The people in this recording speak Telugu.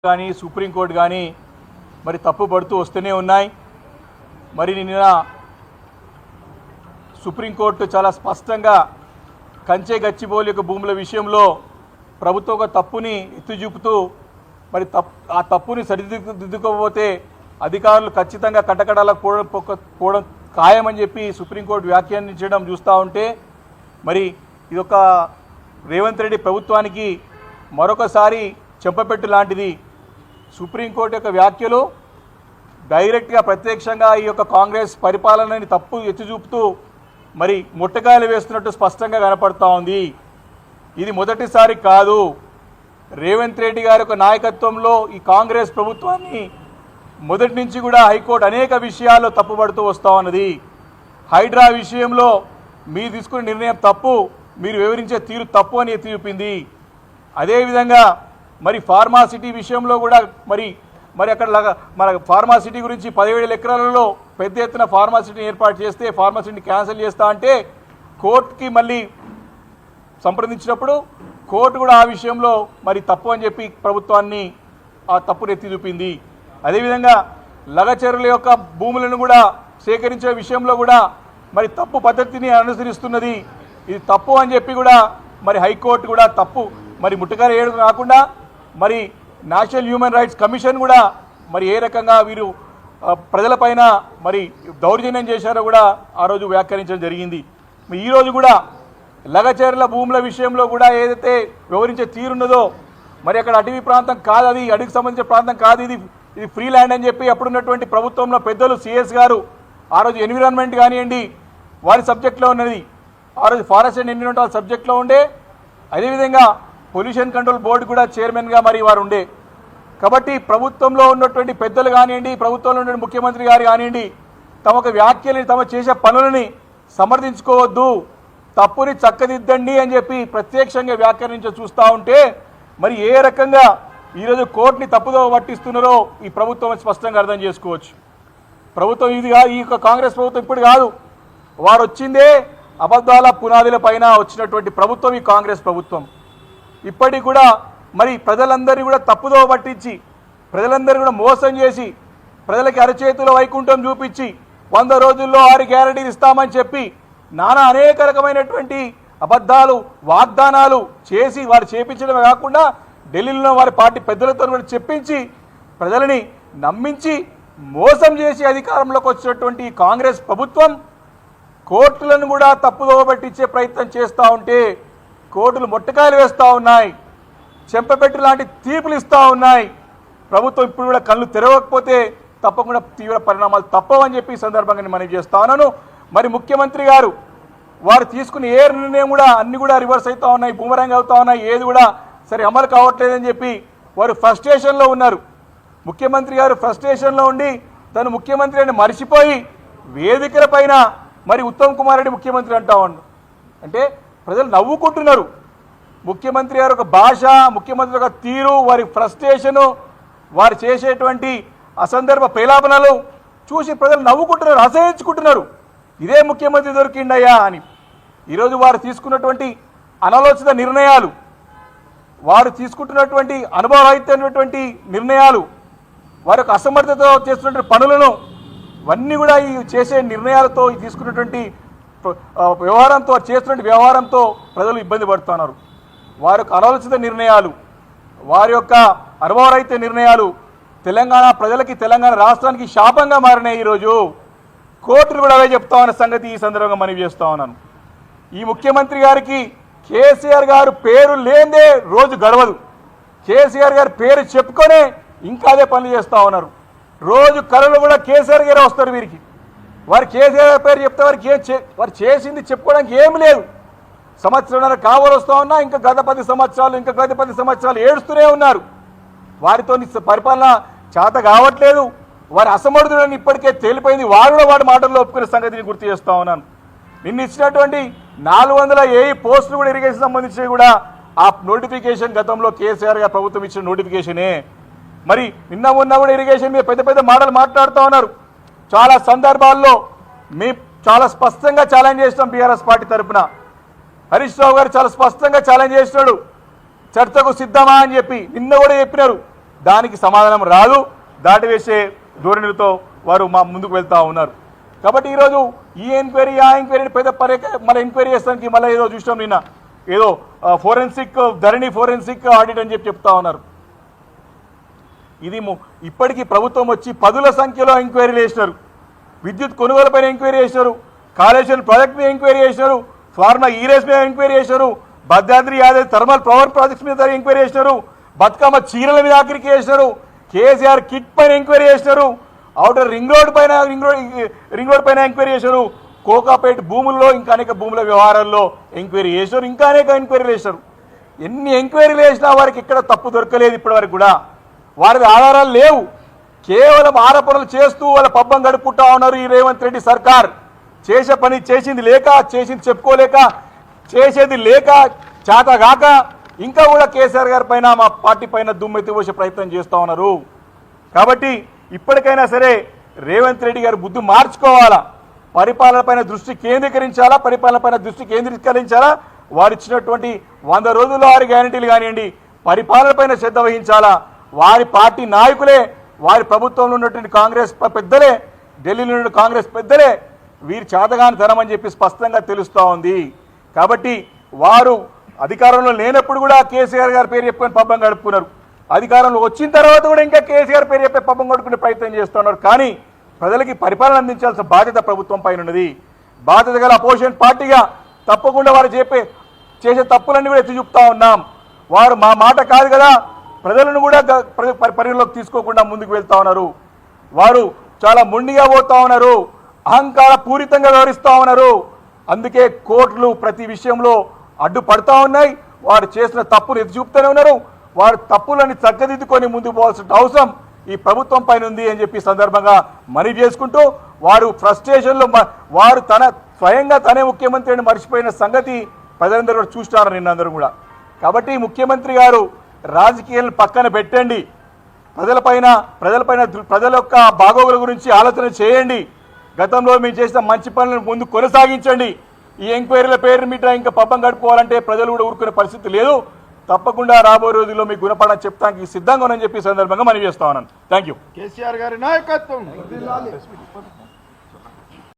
కానీ సుప్రీంకోర్టు కానీ మరి తప్పుపడుతూ వస్తూనే ఉన్నాయి. మరి నిన్న సుప్రీంకోర్టు చాలా స్పష్టంగా కంచె గచ్చిబౌలి యొక్క భూముల విషయంలో ప్రభుత్వం ఒక తప్పుని ఎత్తి చూపుతూ మరి ఆ తప్పుని సరిదిద్దుకోకపోతే అధికారులు ఖచ్చితంగా కటకటాలకు పోవడం ఖాయమని చెప్పి సుప్రీంకోర్టు వ్యాఖ్యానించడం చూస్తూ ఉంటే మరి ఇదొక రేవంత్ రెడ్డి ప్రభుత్వానికి మరొకసారి చెంపపెట్టు లాంటిది. సుప్రీంకోర్టు యొక్క వ్యాఖ్యలు డైరెక్ట్గా ప్రత్యక్షంగా ఈ యొక్క కాంగ్రెస్ పరిపాలనని తప్పు ఎత్తి చూపుతూ మరి ముట్టకాయలు వేస్తున్నట్టు స్పష్టంగా కనపడతా ఉంది. ఇది మొదటిసారి కాదు. రేవంత్ రెడ్డి గారి యొక్క నాయకత్వంలో ఈ కాంగ్రెస్ ప్రభుత్వాన్ని మొదటి నుంచి కూడా హైకోర్టు అనేక విషయాల్లో తప్పుపడుతూ వస్తూ ఉన్నది. హైడ్రా విషయంలో మీరు తీసుకునే నిర్ణయం తప్పు, మీరు వివరించే తీరు తప్పు అని ఎత్తి చూపింది. అదేవిధంగా మరి ఫార్మాసిటీ విషయంలో కూడా మరి అక్కడ మన ఫార్మాసిటీ గురించి 17,000 ఎకరాలలో పెద్ద ఎత్తున ఫార్మాసిటీని ఏర్పాటు చేస్తే ఫార్మాసిటీని క్యాన్సిల్ చేస్తా అంటే కోర్టుకి మళ్ళీ సంప్రదించినప్పుడు కోర్టు కూడా ఆ విషయంలో మరి తప్పు అని చెప్పి ప్రభుత్వాన్ని ఆ తప్పును ఎత్తి చూపింది. అదేవిధంగా లగచరుల యొక్క భూములను కూడా సేకరించే విషయంలో కూడా మరి తప్పు పద్ధతిని అనుసరిస్తున్నది. ఇది తప్పు అని చెప్పి కూడా మరి హైకోర్టు కూడా తప్పు మరి ముట్టగారు ఏడు కాకుండా మరి నేషనల్ హ్యూమన్ రైట్స్ కమిషన్ కూడా మరి ఏ రకంగా వీరు ప్రజలపైన మరి దౌర్జన్యం చేశారో కూడా ఆ రోజు వ్యాఖ్యానించడం జరిగింది. ఈరోజు కూడా లగచర్ల భూముల విషయంలో కూడా ఏదైతే వివరించే తీరున్నదో మరి అక్కడ అటవీ ప్రాంతం కాదు, అది అడవికి సంబంధించిన ప్రాంతం కాదు, ఇది ఫ్రీ ల్యాండ్ అని చెప్పి అప్పుడున్నటువంటి ప్రభుత్వంలో పెద్దలు సిఎస్ గారు ఆ రోజు ఎన్విరాన్మెంట్ కానివ్వండి వారి సబ్జెక్ట్లో ఉన్నది, ఆ రోజు ఫారెస్ట్ అండ్ ఎన్విరాన్మెంటల్ సబ్జెక్ట్లో ఉండే, అదేవిధంగా పొల్యూషన్ కంట్రోల్ బోర్డు కూడా చైర్మన్గా మరి వారు ఉండే. కాబట్టి ప్రభుత్వంలో ఉన్నటువంటి పెద్దలు కానివ్వండి, ప్రభుత్వంలో ఉన్న ముఖ్యమంత్రి గారు కానివ్వండి తమకు వ్యాఖ్యలని తమ చేసే పనులని సమర్థించుకోవద్దు, తప్పుని చక్కదిద్దండి అని చెప్పి ప్రత్యక్షంగా వ్యాఖ్యానించి చూస్తూ ఉంటే మరి ఏ రకంగా ఈరోజు కోర్టుని తప్పుదో పట్టిస్తున్నారో ఈ ప్రభుత్వం స్పష్టంగా అర్థం చేసుకోవచ్చు. ప్రభుత్వం ఇది కాదు, ఈ కాంగ్రెస్ ప్రభుత్వం ఇప్పుడు కాదు, వారు వచ్చిందే అబద్ధాల పునాదుల పైన వచ్చినటువంటి ప్రభుత్వం ఈ కాంగ్రెస్ ప్రభుత్వం. ఇప్పటికి కూడా మరి ప్రజలందరినీ కూడా తప్పుదో పట్టించి ప్రజలందరూ కూడా మోసం చేసి ప్రజలకి అరచేతుల వైకుంఠం చూపించి 100 రోజుల్లో 6 గ్యారెంటీలు ఇస్తామని చెప్పి నానా అనేక రకమైనటువంటి అబద్ధాలు వాగ్దానాలు చేసి వారు చేపించడమే కాకుండా ఢిల్లీలో వారి పార్టీ పెద్దలతో కూడా చెప్పించి ప్రజలని నమ్మించి మోసం చేసి అధికారంలోకి వచ్చినటువంటి కాంగ్రెస్ ప్రభుత్వం కోర్టులను కూడా తప్పుదో పట్టించే ప్రయత్నం చేస్తూ ఉంటే కోర్టులు మొట్టకాయలు వేస్తూ ఉన్నాయి, చెంపపెట్టు లాంటి తీర్పులు ఇస్తూ ఉన్నాయి. ప్రభుత్వం ఇప్పుడు కూడా కళ్ళు తెరవకపోతే తప్పకుండా తీవ్ర పరిణామాలు తప్పవని చెప్పి ఈ సందర్భంగా నేను మనవి చేస్తా ఉన్నాను. మరి ముఖ్యమంత్రి గారు వారు తీసుకున్న ఏ నిర్ణయం కూడా అన్ని కూడా రివర్స్ అవుతూ ఉన్నాయి, బూమరాంగ్ అవుతూ ఉన్నాయి, ఏది కూడా సరే అమలు కావట్లేదని చెప్పి వారు ఫ్రస్ట్రేషన్లో ఉన్నారు. ముఖ్యమంత్రి గారు ఫ్రస్ట్రేషన్లో ఉండి తను ముఖ్యమంత్రి అని మర్చిపోయి వేదికల పైన మరి ఉత్తమ్ కుమార్ రెడ్డి ముఖ్యమంత్రి అంటా ఉన్నాడు. అంటే ప్రజలు నవ్వుకుంటున్నారు. ముఖ్యమంత్రి గారు ఒక భాష, ముఖ్యమంత్రి ఒక తీరు, వారి ఫ్రస్ట్రేషను, వారు చేసేటువంటి అసందర్భ పేలాపనలు చూసి ప్రజలు నవ్వుకుంటున్నారు, అసహించుకుంటున్నారు. ఇదే ముఖ్యమంత్రి దొరికిండయ్యా అని. ఈరోజు వారు తీసుకున్నటువంటి అనాలోచిత నిర్ణయాలు, వారు తీసుకుంటున్నటువంటి అనుభవరహితమైనటువంటి నిర్ణయాలు, వారి యొక్క అసమర్థతతో చేస్తున్నటువంటి పనులను ఇవన్నీ కూడా ఈ చేసే నిర్ణయాలతో తీసుకున్నటువంటి వ్యవహారంతో చేస్తున్న వ్యవహారంతో ప్రజలు ఇబ్బంది పడుతున్నారు. వారి యొక్క అనాలోచిత నిర్ణయాలు, వారి యొక్క అనుభవరహిత నిర్ణయాలు తెలంగాణ ప్రజలకి, తెలంగాణ రాష్ట్రానికి శాపంగా మారినాయి. ఈరోజు కోర్టులు కూడా అవే చెప్తా ఉన్న సంగతి ఈ సందర్భంగా మనవి చేస్తా ఉన్నాను. ఈ ముఖ్యమంత్రి గారికి కేసీఆర్ గారు పేరు లేదే రోజు గడవదు. కేసీఆర్ గారి పేరు చెప్పుకొనే ఇంకా అదే పనులు చేస్తూ ఉన్నారు. రోజు కళలు కూడా కేసీఆర్ గారే వస్తారు వీరికి. వారు కేసీఆర్ పేరు చెప్తే వారు చేసింది చెప్పుకోవడానికి ఏమి లేదు. సంవత్సరంన్నర కావాలి వస్తూ ఉన్నా ఇంకా గత 10 సంవత్సరాలు ఏడుస్తూనే ఉన్నారు. వారితో పరిపాలన చేత కావట్లేదు, వారి అసమర్థుడని ఇప్పటికే తేలిపోయింది. వారు కూడా వాడి మాటల్లో ఒప్పుకునే సంగతిని గుర్తు చేస్తూ ఉన్నాను. నిన్న ఇచ్చినటువంటి 400 పోస్టులు కూడా ఇరిగేషన్ సంబంధించి కూడా ఆ నోటిఫికేషన్ గతంలో కేసీఆర్ గారు ప్రభుత్వం ఇచ్చిన నోటిఫికేషనే. మరి నిన్న మొన్న కూడా ఇరిగేషన్ మీద పెద్ద మాటలు మాట్లాడుతూ ఉన్నారు. చాలా సందర్భాల్లో మేము చాలా స్పష్టంగా ఛాలెంజ్ చేసినాం. బీఆర్ఎస్ పార్టీ తరఫున హరీష్ రావు గారు చాలా స్పష్టంగా ఛాలెంజ్ చేసినాడు, చర్చకు సిద్ధమా అని చెప్పి. నిన్న కూడా చెప్పినారు దానికి సమాధానం రాదు, దాటివేసే ధోరణులతో వారు ముందుకు వెళ్తూ ఉన్నారు. కాబట్టి ఈరోజు ఈ ఎంక్వైరీ ఆ ఎంక్వైరీని పెద్ద మళ్ళీ ఎంక్వైరీ చేస్తానికి మళ్ళీ ఏదో చూసాం నిన్న, ఏదో ఫోరెన్సిక్ ధరణి ఫోరెన్సిక్ ఆడిట్ అని చెప్తా ఉన్నారు. ఇది ఇప్పటికీ ప్రభుత్వం వచ్చి పదుల సంఖ్యలో ఎంక్వైరీలు చేసినారు. విద్యుత్ కొనుగోలు పైన ఎంక్వైరీ చేసినారు, కాళేశ్వరం ప్రాజెక్ట్ మీద ఎంక్వైరీ చేసినారు, ఫార్మా ఈరేస్ మీద ఎంక్వైరీ చేసినారు, Bhadradri Yadav thermal power projects మీద ఎంక్వైరీ చేసినారు, బతుకమ్మ చీరల మీద ఆఖరికి చేసినారు, కేసీఆర్ కిట్ పైన ఎంక్వైరీ చేసినారు, అవుటర్ రింగ్ రోడ్ పైన ఎంక్వైరీ చేశారు, కోకాపేట భూముల్లో ఇంకా అనేక భూముల వ్యవహారాల్లో ఎంక్వైరీ చేశారు, ఇంకా అనేక ఎంక్వైరీలు చేశారు. ఎన్ని ఎంక్వైరీలు చేసినా వారికి ఇక్కడ తప్పు దొరకలేదు ఇప్పటివరకు కూడా. వారికి ఆధారాలు లేవు, కేవలం ఆరోపణలు చేస్తూ వాళ్ళ పబ్బం గడుపుకుంటా ఉన్నారు ఈ రేవంత్ రెడ్డి సర్కార్. చేసే పని చేసింది లేక, చేసింది చెప్పుకోలేక, చేసేది లేక, చేతగాక ఇంకా కూడా కేసీఆర్ గారి పైన మా పార్టీ పైన దుమ్మెత్తి పోసే ప్రయత్నం చేస్తూ ఉన్నారు. కాబట్టి ఇప్పటికైనా సరే రేవంత్ రెడ్డి గారు బుద్ధి మార్చుకోవాలా, పరిపాలన పైన దృష్టి కేంద్రీకరించాలా, పరిపాలన పైన దృష్టి కేంద్రీకరించాలా. వారు ఇచ్చినటువంటి 100 రోజుల్లో 6 గ్యారెంటీలు కానివ్వండి, పరిపాలన పైన శ్రద్ధ వహించాలా. వారి పార్టీ నాయకులే, వారి ప్రభుత్వంలో ఉన్నటువంటి కాంగ్రెస్ పెద్దలే, ఢిల్లీలో ఉన్న కాంగ్రెస్ పెద్దలే వీరి చేతగాని ధనం అని చెప్పి స్పష్టంగా తెలుస్తూ ఉంది. కాబట్టి వారు అధికారంలో లేనప్పుడు కూడా కేసీఆర్ గారి పేరు చెప్పుకొని పబ్బం గడుపుకున్నారు, అధికారంలో వచ్చిన తర్వాత కూడా ఇంకా కేసీఆర్ పేరు చెప్పే పబ్బం గడుపుకునే ప్రయత్నం చేస్తున్నారు. కానీ ప్రజలకి పరిపాలన అందించాల్సిన బాధ్యత ప్రభుత్వం పైన ఉన్నది. బాధ్యత గల అపోజిషన్ పార్టీగా తప్పకుండా వారు చేసే తప్పులన్నీ కూడా ఎత్తి చూపుతా ఉన్నాం. వారు మా మాట కాదు కదా, ప్రజలను కూడా పరిగణలోకి తీసుకోకుండా ముందుకు వెళ్తా ఉన్నారు. వారు చాలా మొండిగా పోతా ఉన్నారు, అహంకార పూరితంగా వ్యవహరిస్తూ ఉన్నారు. అందుకే కోర్టులు ప్రతి విషయంలో అడ్డుపడతా ఉన్నాయి. వారు చేసిన తప్పులు ఎత్తి చూపుతూనే ఉన్నారు. వారు తప్పులని చక్కదిద్దుకొని ముందుకు పోవాల్సిన అవసరం ఈ ప్రభుత్వం పైన ఉంది అని చెప్పి సందర్భంగా మనవి చేసుకుంటూ, వారు ఫ్రస్ట్రేషన్లో వారు స్వయంగా తనే ముఖ్యమంత్రి అని మర్చిపోయిన సంగతి ప్రజలందరూ కూడా చూస్తున్నారు నిన్నందరూ కూడా. కాబట్టి ముఖ్యమంత్రి గారు రాజకీయాలను పక్కన పెట్టండి, ప్రజల యొక్క బాగోగుల గురించి ఆలోచన చేయండి. గతంలో మీరు చేసిన మంచి పనులను ముందు కొనసాగించండి. ఈ ఎంక్వైరీల పేరు మీద ఇంకా పబ్బం గడుపుకోవాలంటే ప్రజలు కూడా ఊరుకునే పరిస్థితి లేదు. తప్పకుండా రాబోయే రోజుల్లో మీకు గుణపడని చెప్తానికి సిద్ధంగా ఉందని చెప్పి సందర్భంగా మనవి చేస్తా ఉన్నాను. Thank you. కేసీఆర్ గారి నాయకత్వం